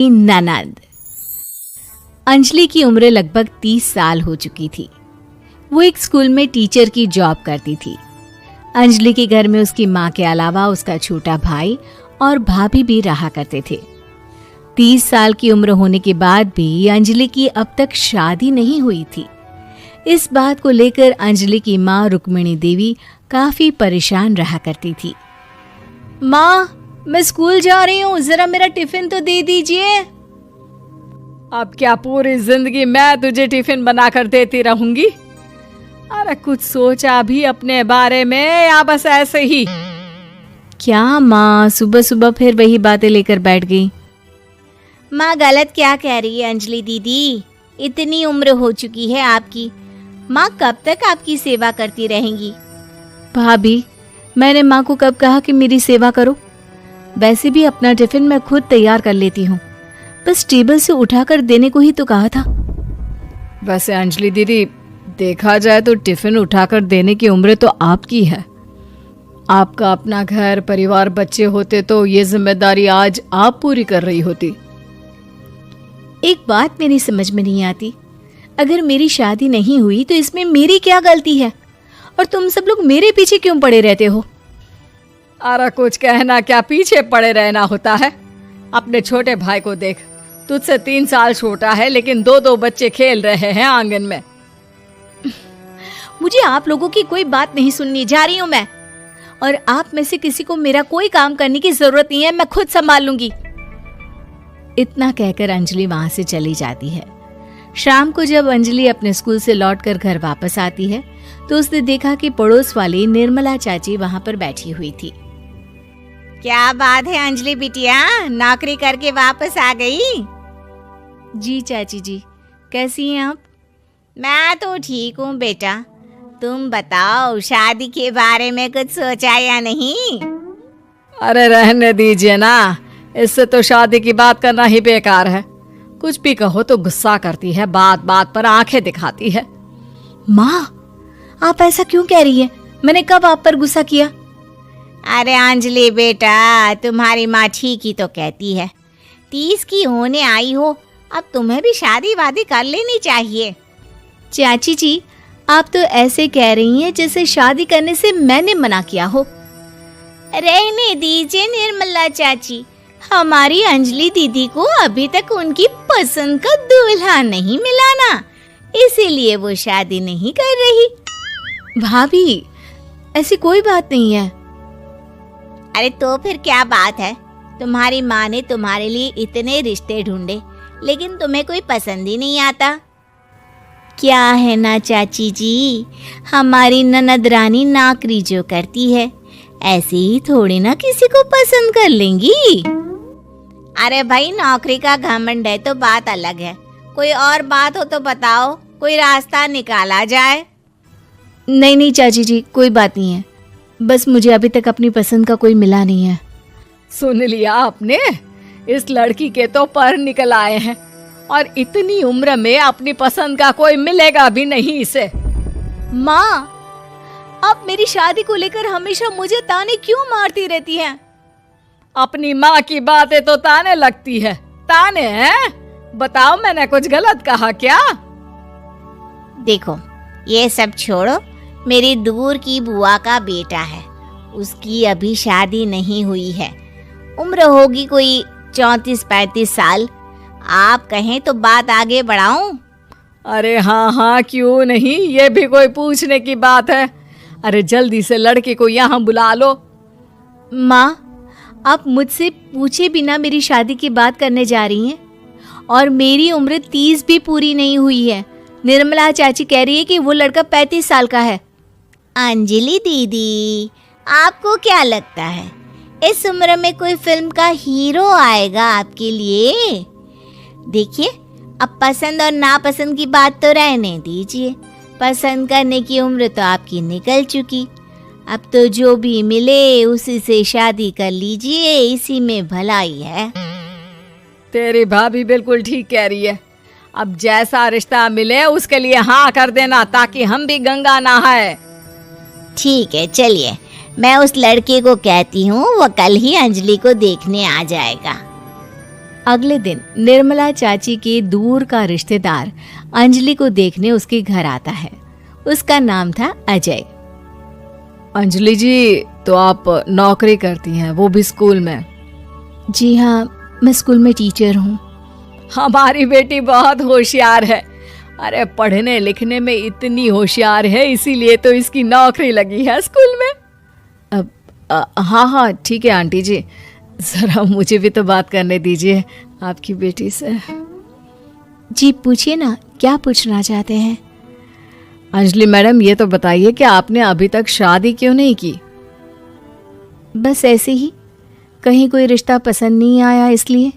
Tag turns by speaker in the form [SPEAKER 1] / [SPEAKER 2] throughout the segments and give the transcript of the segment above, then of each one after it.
[SPEAKER 1] ननद। अंजलि की उम्र लगभग 30 साल हो चुकी थी। वो एक स्कूल में टीचर की जॉब करती थी। अंजलि के घर में उसकी माँ के अलावा उसका छोटा भाई और भाभी भी रहा करते थे। 30 साल की उम्र होने के बाद भी अंजलि की अब तक शादी नहीं हुई थी। इस बात को लेकर अंजलि की माँ रुक्मिणी देवी काफी परेशान रहा करती थी। माँ, मैं स्कूल जा रही हूँ, जरा मेरा टिफिन तो दे दीजिए।
[SPEAKER 2] अब क्या पूरी जिंदगी मैं तुझे टिफिन बनाकर देती रहूंगी? अरे कुछ सोचा भी अपने बारे में या बस ऐसे ही?
[SPEAKER 1] क्या माँ, सुबह सुबह फिर वही बातें लेकर बैठ गई।
[SPEAKER 3] माँ गलत क्या कह रही है अंजलि दीदी? इतनी उम्र हो चुकी है आपकी, माँ कब तक आपकी सेवा करती रहेंगी?
[SPEAKER 1] भाभी, मैंने माँ को कब कहा कि मेरी सेवा करो? वैसे भी अपना टिफिन मैं खुद तैयार कर लेती हूँ, बस टेबल से उठाकर देने को ही तो कहा था।
[SPEAKER 2] वैसे अंजलि दीदी, देखा जाए तो टिफिन उठाकर देने की उम्र तो आपकी है। आपका अपना घर परिवार बच्चे होते तो ये जिम्मेदारी आज आप पूरी कर रही होती।
[SPEAKER 1] एक बात मेरी समझ में नहीं आती, अगर मेरी शादी नहीं हुई तो इसमें मेरी क्या गलती है और तुम सब लोग मेरे पीछे क्यों पड़े रहते हो?
[SPEAKER 2] अरे कुछ कहना क्या पीछे पड़े रहना होता है? अपने छोटे भाई को देख, तुझसे 3 साल छोटा है लेकिन 2 बच्चे खेल रहे हैं आंगन में।
[SPEAKER 1] मुझे आप लोगों की कोई बात नहीं सुननी, जा रही हूँ मैं। और आप में से किसी को मेरा कोई काम करने की जरूरत नहीं है, मैं खुद संभाल लूंगी। इतना कहकर अंजलि वहां से चली जाती है। शाम को जब अंजलि अपने स्कूल से लौटकर घर वापस आती है तो उसने देखा कि पड़ोस वाली निर्मला चाची वहां पर बैठी हुई थी।
[SPEAKER 3] क्या बात है अंजलि बिटिया, नौकरी करके वापस आ गई?
[SPEAKER 1] जी चाची जी, कैसी हैं आप?
[SPEAKER 3] मैं तो ठीक हूँ बेटा, तुम बताओ शादी के बारे में कुछ सोचा या नहीं?
[SPEAKER 2] अरे रहने दीजिए ना, इससे तो शादी की बात करना ही बेकार है। कुछ भी कहो तो गुस्सा करती है, बात बात पर आंखें दिखाती है।
[SPEAKER 1] माँ, आप ऐसा क्यों कह रही हैं? मैंने कब आप पर गुस्सा किया?
[SPEAKER 3] अरे अंजलि बेटा, तुम्हारी माँ ठीक ही तो कहती है। 30 की होने आई हो, अब तुम्हें भी शादी वादी कर लेनी चाहिए।
[SPEAKER 1] चाची जी, आप तो ऐसे कह रही हैं जैसे शादी करने से मैंने मना किया हो।
[SPEAKER 3] रहने दीजिए निर्मला चाची, हमारी अंजलि दीदी को अभी तक उनकी पसंद का दूल्हा नहीं मिला ना, इसीलिए वो शादी नहीं कर रही।
[SPEAKER 1] भाभी, ऐसी कोई बात नहीं है।
[SPEAKER 3] अरे तो फिर क्या बात है? तुम्हारी माँ ने तुम्हारे लिए इतने रिश्ते ढूंढे लेकिन तुम्हें कोई पसंद ही नहीं आता।
[SPEAKER 1] क्या है ना चाची जी, हमारी ननद रानी नौकरी जो करती है ऐसे ही थोड़ी ना किसी को पसंद कर लेंगी।
[SPEAKER 3] अरे भाई, नौकरी का घमंड है तो बात अलग है, कोई और बात हो तो बताओ, कोई रास्ता निकाला जाए।
[SPEAKER 1] नहीं नहीं चाची जी, कोई बात नहीं है, बस मुझे अभी तक अपनी पसंद का कोई मिला नहीं है।
[SPEAKER 2] सुन लिया आपने, इस लड़की के तो पर निकल आए हैं और इतनी उम्र में अपनी पसंद का कोई मिलेगा भी नहीं इसे।
[SPEAKER 1] माँ, आप मेरी शादी को लेकर हमेशा मुझे ताने क्यों मारती रहती हैं?
[SPEAKER 2] अपनी माँ की बातें तो ताने लगती है। ताने हैं? बताओ, मैंने कुछ गलत कहा क्या?
[SPEAKER 3] देखो, ये सब छोड़ो, मेरी दूर की बुआ का बेटा है, उसकी अभी शादी नहीं हुई है, उम्र होगी कोई 34-35 साल। आप कहें तो बात आगे बढ़ाऊं?
[SPEAKER 2] अरे हाँ हाँ, क्यों नहीं, ये भी कोई पूछने की बात है। अरे जल्दी से लड़के को यहाँ बुला लो।
[SPEAKER 1] माँ, आप मुझसे पूछे बिना मेरी शादी की बात करने जा रही हैं और मेरी उम्र 30 भी पूरी नहीं हुई है। निर्मला चाची कह रही है कि वो लड़का 35 साल का है।
[SPEAKER 3] अंजलि दीदी, आपको क्या लगता है इस उम्र में कोई फिल्म का हीरो आएगा आपके लिए? देखिए, अब पसंद और नापसंद की बात तो रहने दीजिए, पसंद करने की उम्र तो आपकी निकल चुकी। अब तो जो भी मिले उसी से शादी कर लीजिए, इसी में भलाई है।
[SPEAKER 2] तेरी भाभी बिल्कुल ठीक कह रही है। अब जैसा रिश्ता मिले उसके लिए हाँ कर देना, ताकि हम भी गंगा नहाए।
[SPEAKER 3] ठीक है, चलिए मैं उस लड़के को कहती हूँ, वो कल ही अंजलि को देखने आ जाएगा।
[SPEAKER 1] अगले दिन निर्मला चाची के दूर का रिश्तेदार अंजलि को देखने उसके घर आता है। उसका नाम था अजय।
[SPEAKER 2] अंजलि जी, तो आप नौकरी करती हैं, वो भी स्कूल में?
[SPEAKER 1] जी हाँ, मैं स्कूल में टीचर हूँ।
[SPEAKER 2] हमारी बेटी बहुत होशियार है। अरे पढ़ने लिखने में इतनी होशियार है, इसीलिए तो इसकी नौकरी लगी है स्कूल में। हाँ हाँ ठीक है आंटी जी, जरा मुझे भी तो बात करने दीजिए आपकी बेटी से।
[SPEAKER 1] जी पूछिए ना, क्या पूछना चाहते हैं?
[SPEAKER 2] अंजलि मैडम, ये तो बताइए कि आपने अभी तक शादी क्यों नहीं की?
[SPEAKER 1] बस ऐसे ही, कहीं कोई रिश्ता पसंद नहीं आया इसलिए।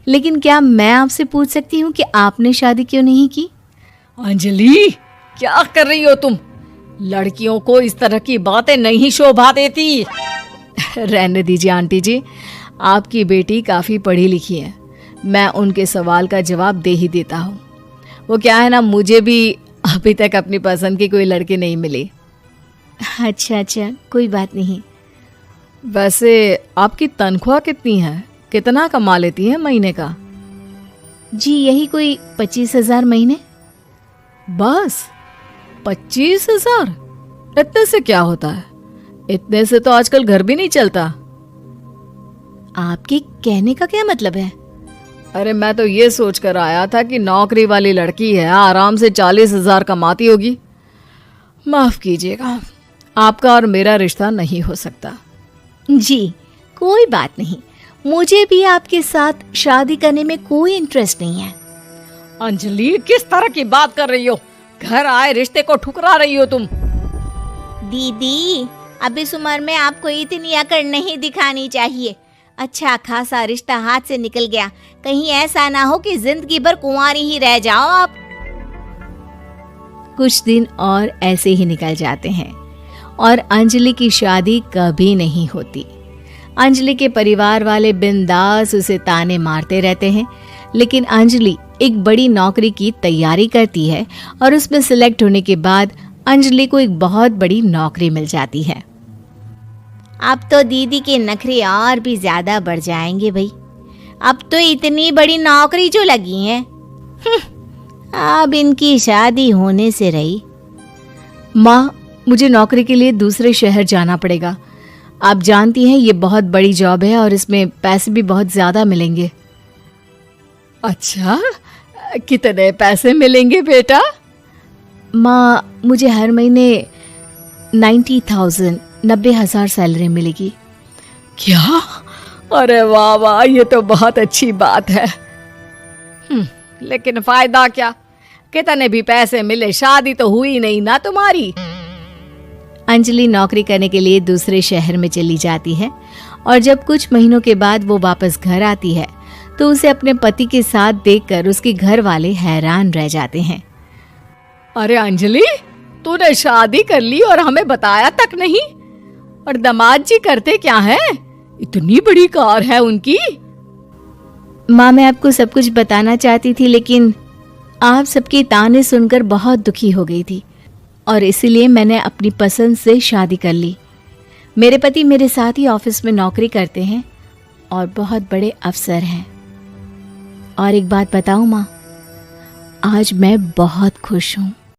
[SPEAKER 1] लेकिन क्या मैं आपसे पूछ सकती हूँ कि आपने शादी क्यों नहीं की?
[SPEAKER 2] अंजलि, क्या कर रही हो तुम? लड़कियों को इस तरह की बातें नहीं शोभा देती। रहने दीजिए आंटी जी, आपकी बेटी काफ़ी पढ़ी लिखी है, मैं उनके सवाल का जवाब दे ही देता हूँ। वो क्या है ना, मुझे भी अभी तक अपनी पसंद की कोई लड़की नहीं मिली।
[SPEAKER 1] अच्छा, कोई बात नहीं।
[SPEAKER 2] वैसे आपकी तनख्वाह कितनी है? कितना कमा लेती है महीने का?
[SPEAKER 1] जी यही कोई 25,000 महीने।
[SPEAKER 2] बस 25,000? इतने से क्या होता है? इतने से तो आजकल घर भी नहीं चलता।
[SPEAKER 1] आपके कहने का क्या मतलब है?
[SPEAKER 2] अरे मैं तो ये सोच कर आया था कि नौकरी वाली लड़की है, आराम से 40,000 कमाती होगी। माफ कीजिएगा, आपका और मेरा रिश्ता नहीं हो सकता।
[SPEAKER 1] जी कोई बात नहीं, मुझे भी आपके साथ शादी करने में कोई इंटरेस्ट नहीं है।
[SPEAKER 2] अंजलि, किस तरह की बात कर रही हो? घर आए रिश्ते को ठुकरा रही हो तुम।
[SPEAKER 3] दीदी, अब इस उम्र में आपको इतनी अकड़ नहीं दिखानी चाहिए। अच्छा खासा रिश्ता हाथ से निकल गया, कहीं ऐसा ना हो कि जिंदगी भर कुंवारी ही रह जाओ आप।
[SPEAKER 1] कुछ दिन और ऐसे ही निकल जाते हैं और अंजलि की शादी कभी नहीं होती। अंजलि के परिवार वाले बिंदास उसे ताने मारते रहते हैं, लेकिन अंजलि एक बड़ी नौकरी की तैयारी करती है और उसमें सिलेक्ट होने के बाद अंजलि को एक बहुत बड़ी नौकरी मिल जाती है।
[SPEAKER 3] अब तो दीदी के नखरे और भी ज्यादा बढ़ जाएंगे भाई। अब तो इतनी बड़ी नौकरी जो लगी है, अब इनकी शादी होने से रही।
[SPEAKER 2] माँ, मुझे नौकरी के लिए दूसरे शहर जाना पड़ेगा। आप जानती हैं ये बहुत बड़ी जॉब है और इसमें पैसे भी बहुत ज्यादा मिलेंगे। अच्छा, कितने पैसे मिलेंगे बेटा?
[SPEAKER 1] माँ, मुझे हर महीने 90,000 सैलरी मिलेगी।
[SPEAKER 2] क्या? अरे वाह वाह, ये तो बहुत अच्छी बात है। लेकिन फायदा क्या? कितने भी पैसे मिले, शादी तो हुई नहीं ना तुम्हारी।
[SPEAKER 1] अंजलि नौकरी करने के लिए दूसरे शहर में चली जाती है और जब कुछ महीनों के बाद वो वापस घर आती है तो उसे अपने पति के साथ देखकर उसके घर वाले हैरान रह जाते हैं।
[SPEAKER 2] अरे अंजलि, तूने शादी कर ली और हमें बताया तक नहीं। और दामाद जी करते क्या हैं? इतनी बड़ी कार है उनकी।
[SPEAKER 1] माँ, मैं आपको सब कुछ बताना चाहती थी, लेकिन आप सबके ताने सुनकर बहुत दुखी हो गई थी और इसीलिए मैंने अपनी पसंद से शादी कर ली। मेरे पति मेरे साथ ही ऑफिस में नौकरी करते हैं और बहुत बड़े अफसर हैं। और एक बात बताऊं माँ, आज मैं बहुत खुश हूँ।